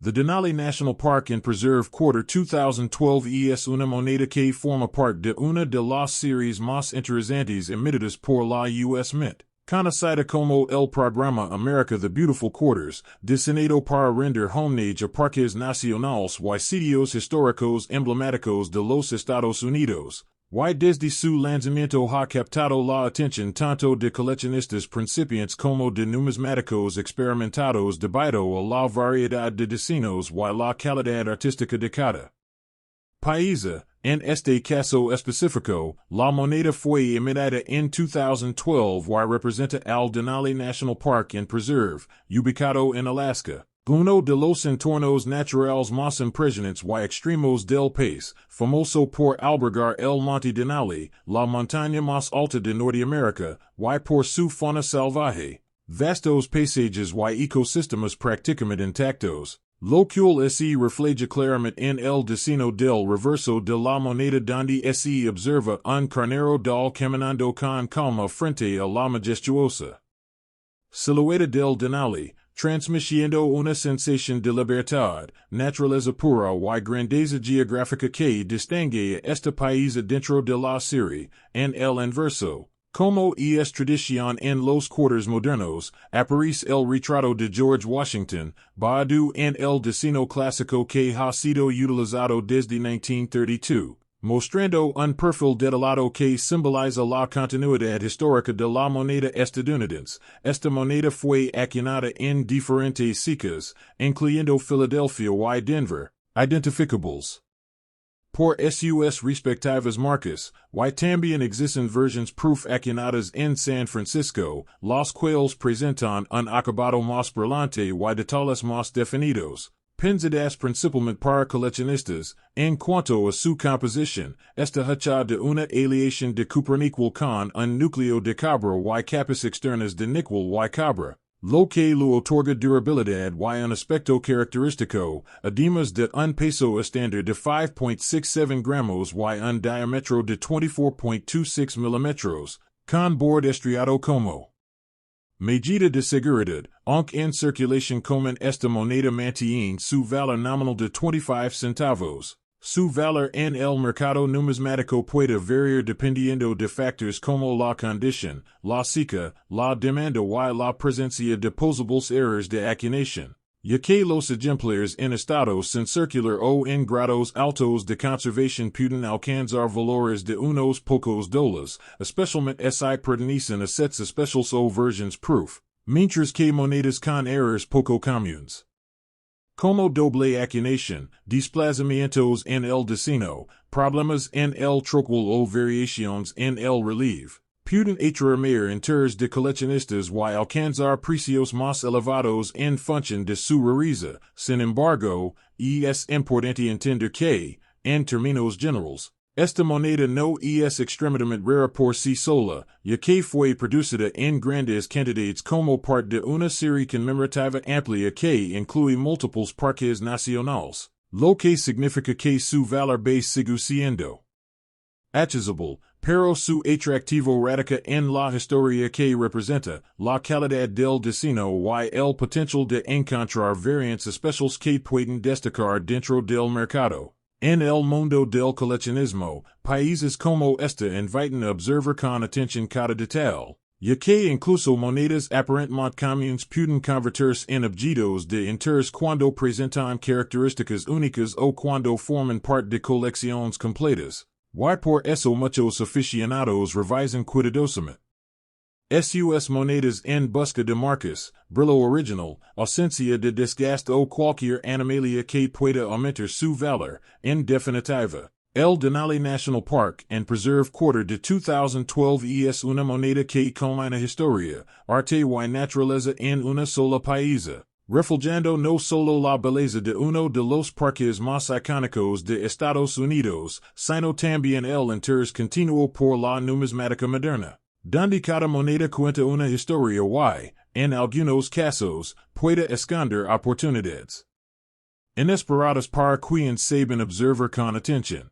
The Denali National Park and Preserve Quarter 2012 es una moneda que forma parte de una de las series más interesantes emitidas por la US Mint, conocida como el programa America the Beautiful Quarters, diseñado para render homenaje a parques nacionales y sitios históricos emblemáticos de los Estados Unidos. Y desde su lanzamiento ha captado la atención tanto de coleccionistas principiantes como de numismáticos experimentados debido a la variedad de diseños y la calidad artística de cada país. En este caso específico, la moneda fue emitida en 2012 y representa al Denali National Park and Preserve, ubicado en Alaska. Uno de los entornos naturales más impresionantes y extremos del país, famoso por albergar el Monte Denali, la montaña más alta de Norteamérica, y por su fauna salvaje, vastos paisajes y ecosistemas prácticamente intactos, lo cual se refleja claramente en el diseño del reverso de la moneda donde se observa un carnero dal caminando con calma frente a la majestuosa silueta del Denali, transmitiendo una sensación de libertad, naturaleza pura y grandeza geográfica que distingue a este país dentro de la serie. En el inverso, como es tradición en los quarters modernos, aparece el retrato de George Washington, basado en el diseño clásico que ha sido utilizado desde 1932. Mostrando un perfil detallado que simboliza la continuidad histórica de la moneda estadounidense. Esta moneda fue acuñada en diferentes sitios, incluyendo Philadelphia y Denver, identificables por sus respectivas marcas, y también existen versiones proof acuñadas en San Francisco, las cuales presentan un acabado más brillante y detalles más definidos. Pensadas principalmente para coleccionistas. En cuanto a su composición, está hecha de una aleación de cuproníquel con un núcleo de cobre y capas externas de níquel y cobre, lo que le otorga durabilidad y un aspecto característico, además de un peso estándar de 5.67 gramos y un diámetro de 24.26 milímetros, con borde estriado como medida de seguridad, aunque en circulación como esta moneda mantiene su valor nominal de 25 centavos. Su valor en el mercado numismático puede variar dependiendo de factores como la condición, la seca, la demanda y la presencia de posibles errores de acuñación, ya que los ejemplares en estado sin circular o en grados altos de conservación pueden alcanzar valores de unos pocos dólares, especialmente si pertenecen a sets especiales o versions proof, mientras que monedas con errores poco comunes, como doble acuñación, desplazamientos en el diseño, problemas en el tróculo o variaciones en el relieve, pueden atraer intereses de coleccionistas y alcanzar precios más elevados en función de su rareza. Sin embargo, es importante entender que, en términos generales, esta moneda no es extremadamente rara por sí sola, ya que fue producida en grandes cantidades como parte de una serie conmemorativa amplia que incluye múltiples parques nacionales, lo que significa que su valor base sigue siendo accesible, pero su atractivo radica en la historia que representa, la calidad del diseño y el potencial de encontrar variantes especiales que pueden destacar dentro del mercado. En el mundo del coleccionismo, países como este invitan a observar con atención cada detalle, ya que incluso monedas aparentemente comunes pueden convertirse en objetos de interés cuando presentan características únicas o cuando forman parte de colecciones completas. Y por eso muchos aficionados revisan cuidadosamente sus monedas en busca de marcas, brillo original, ausencia de desgaste o cualquier anomalía que pueda aumentar su valor. En definitiva, el Denali National Park and Preserve Quarter de 2012 es una moneda que combina historia, arte y naturaleza en una sola pieza, reflejando no solo la belleza de uno de los parques más icónicos de Estados Unidos, sino también el interés continuo por la numismática moderna, donde cada moneda cuenta una historia y, en algunos casos, puede esconder oportunidades inesperadas para quien saben observar con atención.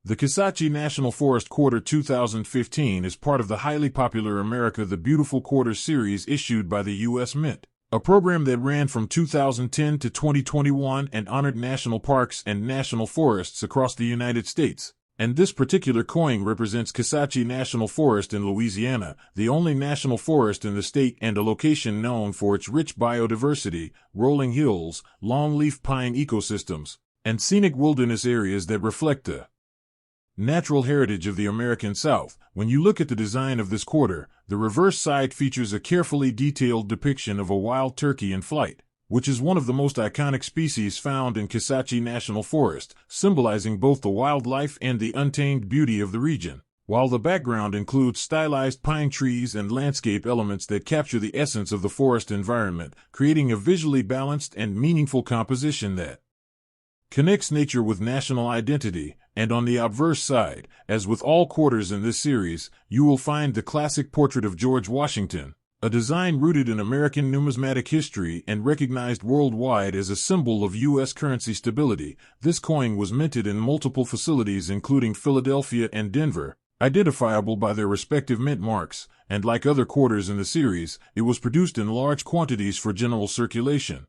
The Kisatchie National Forest Quarter 2015 is part of the highly popular America the Beautiful Quarter series issued by the U.S. Mint. a program that ran from 2010 to 2021 and honored national parks and national forests across the United States. And this particular coin represents Kisatchie National Forest in Louisiana, the only national forest in the state and a location known for its rich biodiversity, rolling hills, longleaf pine ecosystems, and scenic wilderness areas that reflect the natural heritage of the American South. When you look at the design of this quarter, the reverse side features a carefully detailed depiction of a wild turkey in flight, which is one of the most iconic species found in Kisatchie National Forest, symbolizing both the wildlife and the untamed beauty of the region, while the background includes stylized pine trees and landscape elements that capture the essence of the forest environment, creating a visually balanced and meaningful composition that connects nature with national identity. And on the obverse side, as with all quarters in this series, you will find the classic portrait of George Washington, a design rooted in American numismatic history and recognized worldwide as a symbol of U.S. currency stability. This coin was minted in multiple facilities including Philadelphia and Denver, identifiable by their respective mint marks, and like other quarters in the series, it was produced in large quantities for general circulation,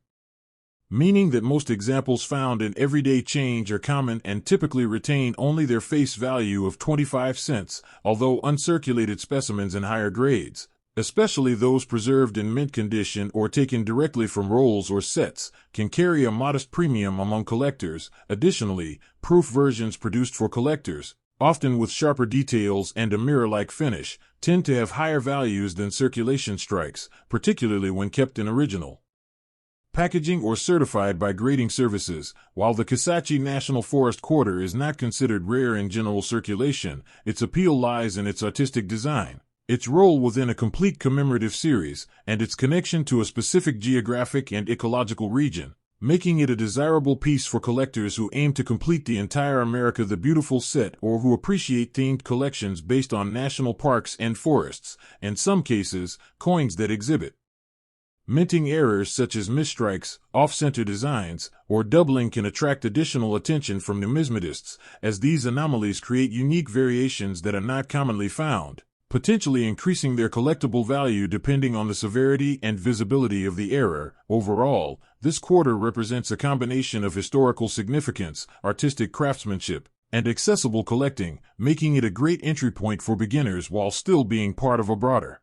meaning that most examples found in everyday change are common and typically retain only their face value of 25 cents, although uncirculated specimens in higher grades, especially those preserved in mint condition or taken directly from rolls or sets, can carry a modest premium among collectors. Additionally, proof versions produced for collectors, often with sharper details and a mirror-like finish, tend to have higher values than circulation strikes, particularly when kept in original packaging or certified by grading services. While the Kisatchie National Forest quarter is not considered rare in general circulation, its appeal lies in its artistic design, its role within a complete commemorative series, and its connection to a specific geographic and ecological region, making it a desirable piece for collectors who aim to complete the entire America the Beautiful set or who appreciate themed collections based on national parks and forests, in some cases, coins that exhibit minting errors such as misstrikes, off-center designs, or doubling can attract additional attention from numismatists, as these anomalies create unique variations that are not commonly found, potentially increasing their collectible value depending on the severity and visibility of the error. Overall, this quarter represents a combination of historical significance, artistic craftsmanship, and accessible collecting, making it a great entry point for beginners while still being part of a broader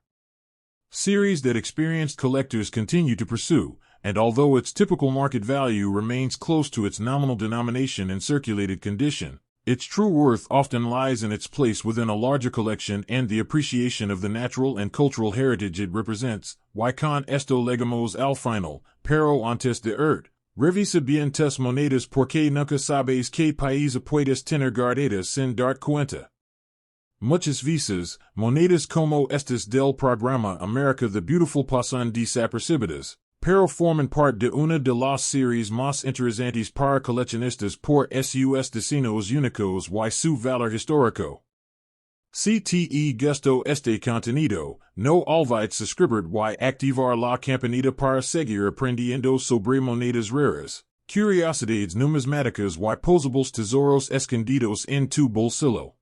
series that experienced collectors continue to pursue. And although its typical market value remains close to its nominal denomination in circulated condition, its true worth often lies in its place within a larger collection and the appreciation of the natural and cultural heritage it represents. Y con esto llegamos al final, pero antes de revisa bien tus monedas porque nunca sabes qué país puedes tener guardadas sin darte cuenta. Muchas veces, monedas como estas del programa America the Beautiful pasan desapercibidas, pero forman parte de una de las series más interesantes para coleccionistas por sus destinos únicos y su valor histórico. Si te gustó este contenido, no olvides suscribir y activar la campanita para seguir aprendiendo sobre monedas raras, curiosidades numismáticas y posibles tesoros escondidos en tu bolsillo.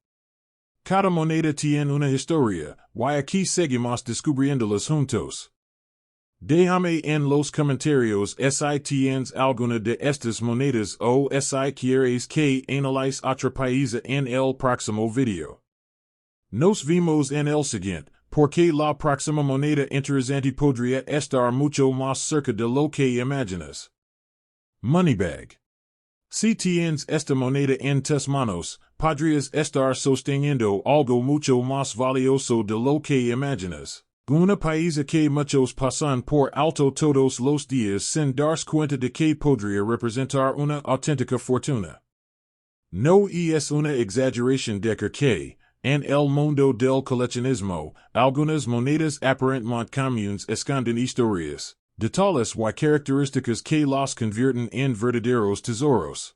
Cada moneda tiene una historia, y aquí seguimos descubriéndolas juntos. Déjame en los comentarios si tienes alguna de estas monedas o si quieres que analice otra pieza en el próximo video. Nos vemos en el siguiente, porque la próxima moneda interesante podría estar mucho más cerca de lo que imaginas. Moneybag. Si tienes esta moneda en tus manos, podrías estar sosteniendo algo mucho más valioso de lo que imaginas. Una pieza que muchos pasan por alto todos los días sin darse cuenta de que podría representar una auténtica fortuna. No es una exageración decir que, en el mundo del coleccionismo, algunas monedas aparentemente comunes esconden historias, detalles y características que las convierten en verdaderos tesoros.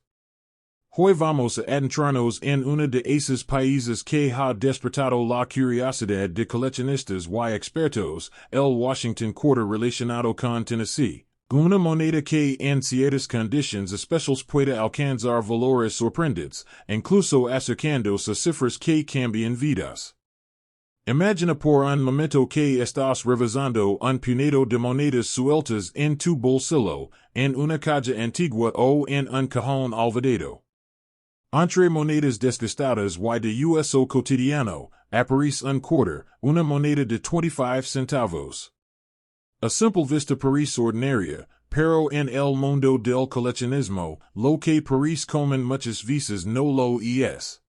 Hoy vamos a adentrarnos en una de esas piezas que ha despertado la curiosidad de coleccionistas y expertos, el Washington Quarter relacionado con Tennessee, una moneda que en ciertas condiciones especiales puede alcanzar valores sorprendentes, incluso acercándose a cifras que cambian vidas. Imagina por un momento que estás revisando un puñado de monedas sueltas en tu bolsillo, en una caja antigua o en un cajón olvidado. Entre monedas desgastadas y de uso cotidiano, aparece un quarter, una moneda de 25 centavos. A simple vista parece ordinaria, pero en el mundo del coleccionismo, lo que parece comen muchas veces no lo es.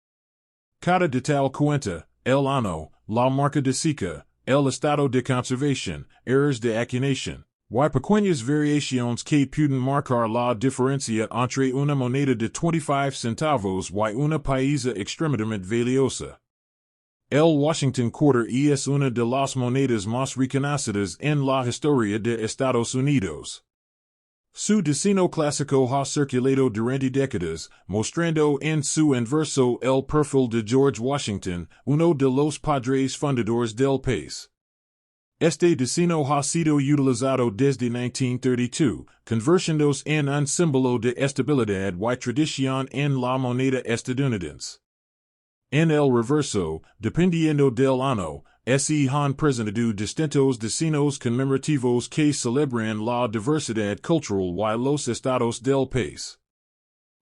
Cada detalle cuenta, el año, la marca de seca, el estado de conservación, errores de acuñación, y pequeñas variaciones que pueden marcar la diferencia entre una moneda de 25 centavos y una pieza extremadamente valiosa. El Washington Quarter es una de las monedas más reconocidas en la historia de Estados Unidos. Su diseño clásico ha circulado durante décadas, mostrando en su inverso el perfil de George Washington, uno de los padres fundadores del país. Este diseño ha sido utilizado desde 1932, convirtiéndose en un símbolo de estabilidad y tradición en la moneda estadounidense. En el reverso, dependiendo del año, se han presentado distintos diseños conmemorativos que celebran la diversidad cultural y los estados del país.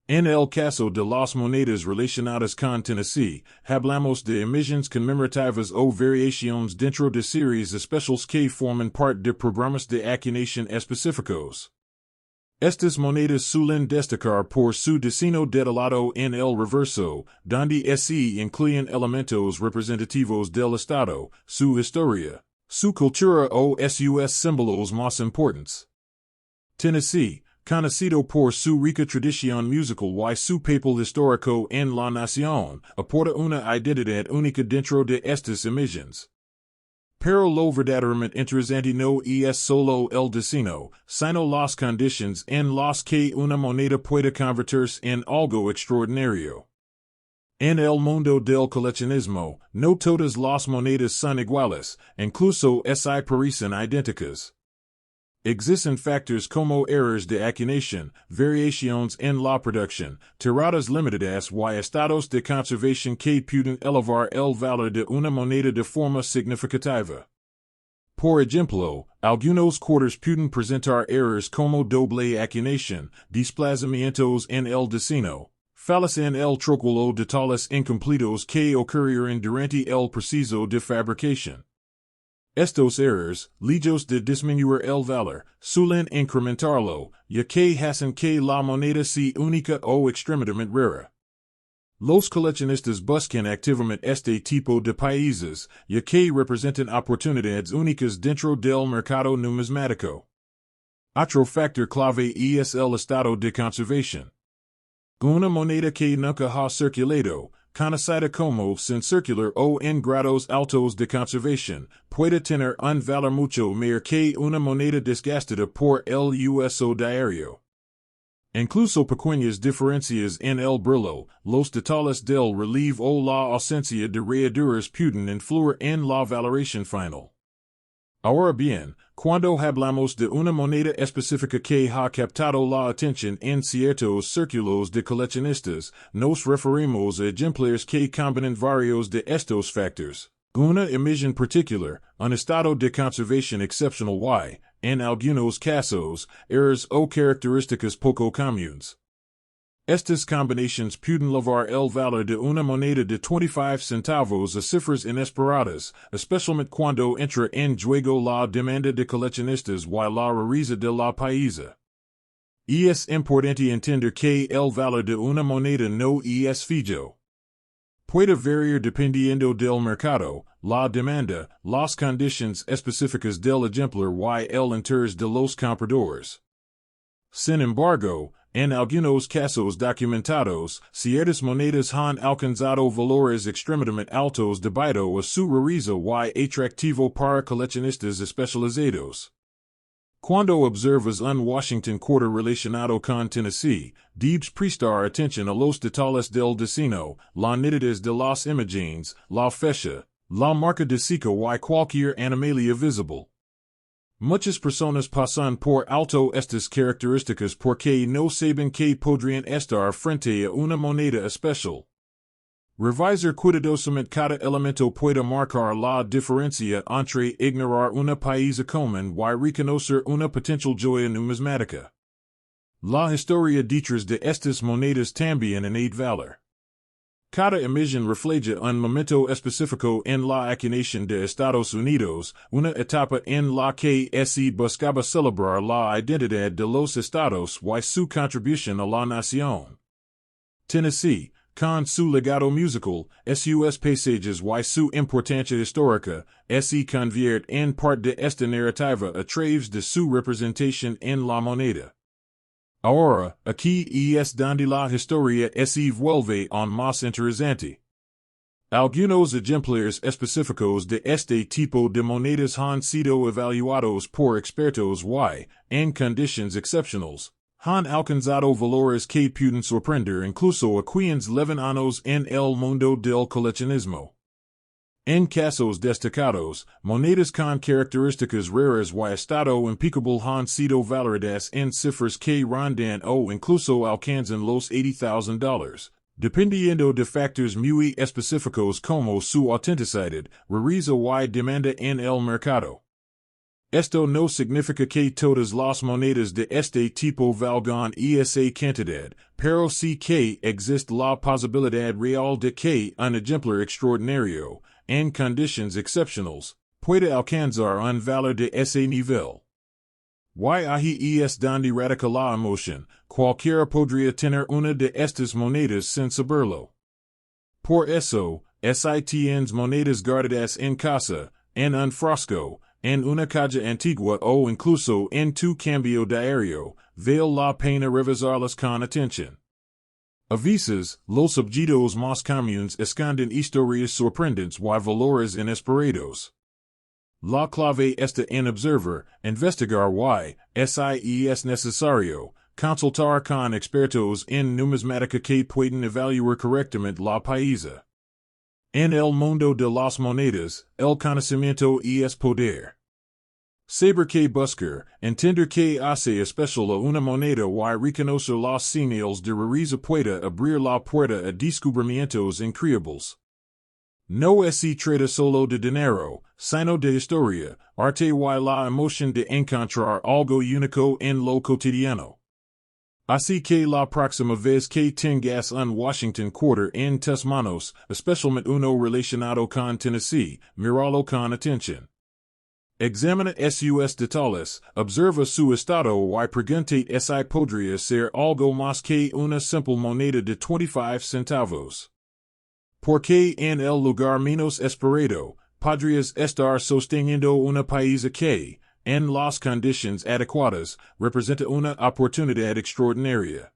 En el caso de las monedas relacionadas con Tennessee, hablamos de imágenes conmemorativas o variaciones dentro de series especiales que forman parte de programas de acuñación específicos. Estas monedas suelen destacar por su diseño detallado en el reverso, donde se incluyen elementos representativos del estado, su historia, su cultura o sus símbolos más importantes. Tennessee, conocido por su rica tradición musical y su papel histórico en la nación, aporta una identidad única dentro de estas imágenes. Pero lo verdaderamente interesante no es solo el diseño, sino las condiciones en las que una moneda puede convertirse en algo extraordinario. En el mundo del coleccionismo, no todas las monedas son iguales, incluso si parecen idénticas. Existen factores como errores de acuñación, variaciones en la producción, tiradas limitadas y estados de conservación que pueden elevar el valor de una moneda de forma significativa. Por ejemplo, algunos quarters pueden presentar errores como doble acuñación, desplazamientos en el diseño, fallas en el tróculo o detalles incompletos que ocurrieron durante el proceso de fabricación. Estos errores, lejos de disminuir el valor, suelen incrementarlo, ya que hacen que la moneda sea única o extremadamente rara. Los coleccionistas buscan activamente este tipo de países, ya que representan oportunidades únicas dentro del mercado numismático. Otro factor clave es el estado de conservación. Una moneda que nunca ha circulado, conocida como sin circular o en grados altos de conservación, puede tener un valor mucho mayor que una moneda desgastada por el uso diario. Incluso pequeñas diferencias en el brillo, los detalles del relieve o la ausencia de rayaduras pueden influir en la valoración final. Ahora bien, cuando hablamos de una moneda específica que ha captado la atención en ciertos círculos de coleccionistas, nos referimos a ejemplares que combinan varios de estos factores. Una imagen particular, un estado de conservación excepcional y, en algunos casos, errores o características poco comunes. Estas combinaciones pueden elevar el valor de una moneda de 25 centavos a cifras inesperadas, especialmente cuando entra en juego la demanda de coleccionistas y la rareza de la pieza. Es importante entender que el valor de una moneda no es fijo. Puede variar dependiendo del mercado, la demanda, las condiciones específicas del ejemplar y el interés de los compradores. Sin embargo, en algunos casos documentados, ciertas monedas han alcanzado valores extremadamente altos debido a su rareza y atractivo para coleccionistas especializados. Cuando observas un Washington Quarter relacionado con Tennessee, debes prestar atención a los detalles del diseño, la nitidez de las imágenes, la fecha, la marca de seca y cualquier anomalía visible. Muchas personas pasan por alto estas características porque no saben que podrían estar frente a una moneda especial. Revisor cuidadosamente cada elemento puede marcar la diferencia entre ignorar una paisa común y reconocer una potencial joya numismática. La historia detrás de estas monedas también añade valor. Cada emisión refleja un momento específico en la acuñación de Estados Unidos, una etapa en la que se buscaba celebrar la identidad de los estados y su contribución a la nación. Tennessee, con su legado musical, sus paisajes y su importancia histórica, se convierte en parte de esta narrativa a través de su representación en la moneda. Ahora, aquí es donde la historia se vuelve aún más interesante. Algunos ejemplares específicos de este tipo de monedas han sido evaluados por expertos y, en condiciones excepcionales, han alcanzado valores que pueden sorprender incluso a quienes llevan años en el mundo del coleccionismo. En casos destacados, monedas con características raras y estado impecable han sido valoradas en cifras que rondan o incluso alcanzan los $80,000, dependiendo de factores muy específicos como su autenticidad, rareza y demanda en el mercado. Esto no significa que todas las monedas de este tipo valgan esa cantidad, pero sí que existe la posibilidad real de que un ejemplar extraordinario, en condiciones excepcionales, puede alcanzar un valor de ese nivel. Y ahí es donde radica la emoción, cualquiera podría tener una de estas monedas sin saberlo. Por eso, si tienes monedas guardadas en casa, en un frasco, en una caja antigua o incluso en tu cambio diario, vale la pena revisarlas con atención. A veces, los objetos más comunes esconden historias sorprendentes y valores inesperados. La clave está en observar, investigar y, si es necesario, consultar con expertos en numismática que pueden evaluar correctamente la paisa. En el mundo de las monedas, el conocimiento es poder. Saber que buscar, entender que hace especial a una moneda y reconocer las señales de rareza puede abrir la puerta a descubrimientos increíbles. No se trata solo de dinero, sino de historia, arte y la emoción de encontrar algo único en lo cotidiano. Así que la próxima vez que tengas un Washington Quarter en tus manos, especialmente uno relacionado con Tennessee, míralo con atención. Examina sus detalles, observa su estado y preguntate si podría ser algo más que una simple moneda de 25 centavos. Porque en el lugar menos esperado, podrías estar sosteniendo una paisa que, en las condiciones adecuadas, representa una oportunidad extraordinaria.